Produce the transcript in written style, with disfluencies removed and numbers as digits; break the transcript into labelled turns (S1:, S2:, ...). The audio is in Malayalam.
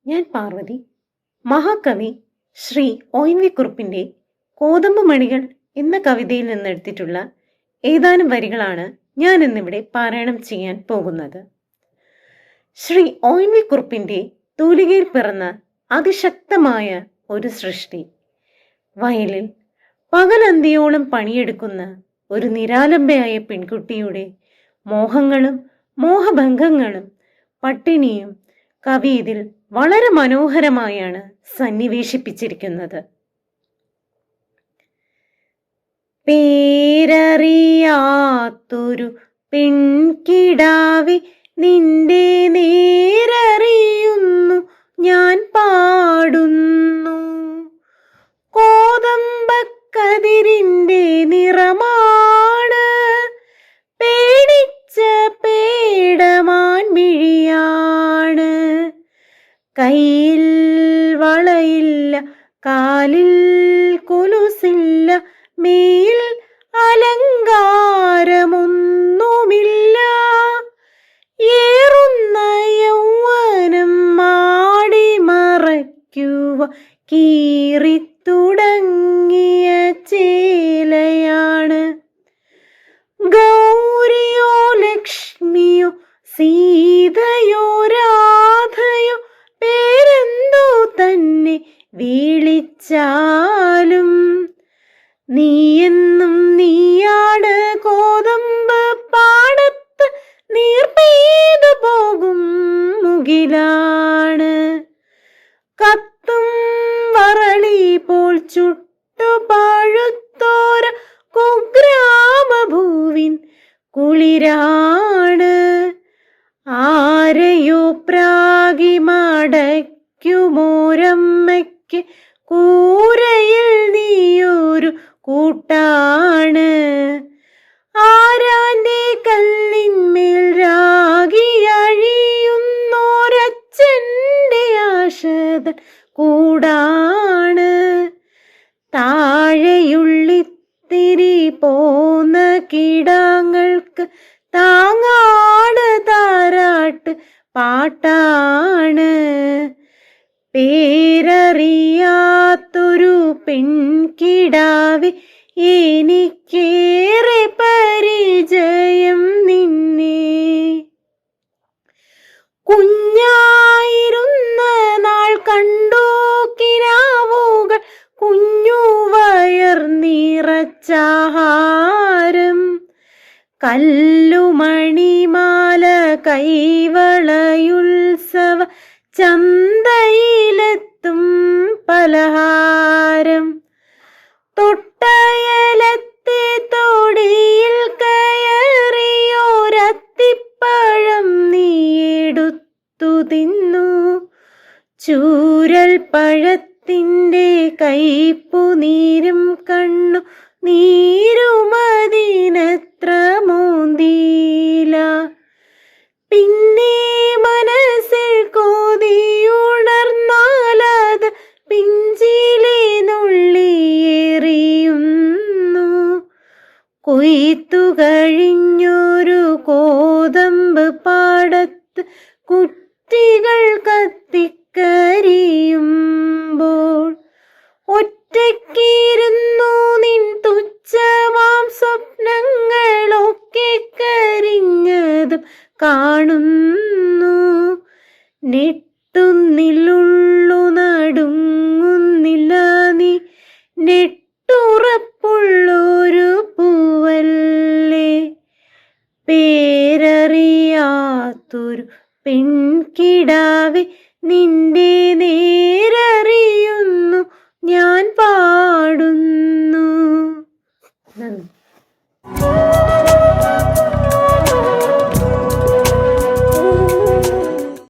S1: ഞാൻ പാർവതി. മഹാകവി ശ്രീ ഒ.എൻ.വി. കുറുപ്പിൻ്റെ കോതമ്പ് മണികൾ എന്ന കവിതയിൽ നിന്നെടുത്തിട്ടുള്ള ഏതാനും വരികളാണ് ഞാൻ ഇന്നിവിടെ പാരായണം ചെയ്യാൻ പോകുന്നത്. ശ്രീ ഒ.എൻ.വി. കുറുപ്പിൻ്റെ തൂലികയിൽ പിറന്ന അതിശക്തമായ ഒരു സൃഷ്ടി. വയലിൽ പകലന്തിയോളം പണിയെടുക്കുന്ന ഒരു നിരാലംബയായ പെൺകുട്ടിയുടെ മോഹങ്ങളും മോഹഭംഗങ്ങളും പട്ടിണിയും കവി ഇതിൽ വളരെ മനോഹരമായാണ് സന്നിവേശിപ്പിച്ചിരിക്കുന്നത്. പേരറിയാത്തൊരു പെൺകിടാവി നിന്റെ നേരറിയുന്നു ഞാൻ പാടുന്നു. കോതമ്പക്കതിരിന്റെ നിറമാണ്, പേടിച്ച പേടമാൻ മിഴിയാണ്. കയ്യിൽ വളയില്ല, കാലിൽ കൊലുസില്ല, മേൽ അലങ്കാരമൊന്നുമില്ല. ഏറുന്ന യൗവനം മാടി മറയ്ക്കുവ കീറിത്തുടങ്ങിയ ചേലയാണ്. ഗൗരിയോ ലക്ഷ്മിയോ സീതയോ രാധയോ പേരെന്തോ തന്നെ വിളിച്ചാലും നീയെന്നും നീയാണ്. കോതമ്പ് പാടത്ത് നീർ പെയ്തു പോകും മുകിലാണ്. കത്തും വറളി പോൽ ചുട്ടുപഴുത്തോര കുഗ്രാമഭൂവിൻ കുളിരാണ്. ആരെയോ പ്രാഗി മടയ്ക്കുമോരമ്മയ്ക്ക് കൂരയിൽ നീയൊരു കൂട്ടാണ്. ആരാന്റെ കല്ലിന്മേൽ രാഗി അഴിയുന്നോരച്ഛൻ്റെ ആശതൻ കൂടാണ്. താഴെയുള്ളിത്തിരി പോന്ന കിടാങ്ങൾക്ക് താങ്ങാട് താരാട്ട് പാട്ടാണ്. പേരറിയാത്തൊരു പെൺകിടാവി എനിക്കേറെ പരിചയം നിന്നെ. കുഞ്ഞായിരുന്ന നാൾ കണ്ടു കിനാവുകൾ, കുഞ്ഞു വയർ നിറച്ചാഹാരം. കല്ലുമണിമാല കൈവളയുത്സവ ചന്തയിലെത്തും പലഹാരം. തൊട്ടയലത്തെ തൊടിയിൽ കയറിയോരത്തിപ്പഴം നീയെടുത്തു തിന്നു. ചൂരൽ പഴത്തിൻ്റെ കയ്പു നീരും കണ്ണു നീരുമതിനത്ര മോന്തിയില. പിന്നെ മനസ്സിൽ കൊതിയുണർന്നാലത് പിഞ്ചിലെ നുള്ളിയെറിയുന്നു. കൊയ്ത്തു കഴിഞ്ഞൊരു കോതമ്പ് പാടത്ത് കുറ്റികൾ കത്തിക്കരിയുമ്പോൾ ഒറ്റയ്ക്കിരുന്നു നിൻ തുച്ഛമാം സ്വപ്നങ്ങളൊക്കെ കരിഞ്ഞതും കാണുന്നു. നെട്ടുന്നില്ലുള്ളു നടുങ്ങുന്നില്ല നീ, നെട്ടുറപ്പുള്ളൊരു പൂവല്ലേ. പേരറിയാത്തൊരു പെൺകിടാവി നിന്റെ നേരറിയുന്നു ഞാൻ പാടുന്നു. നന്ദി.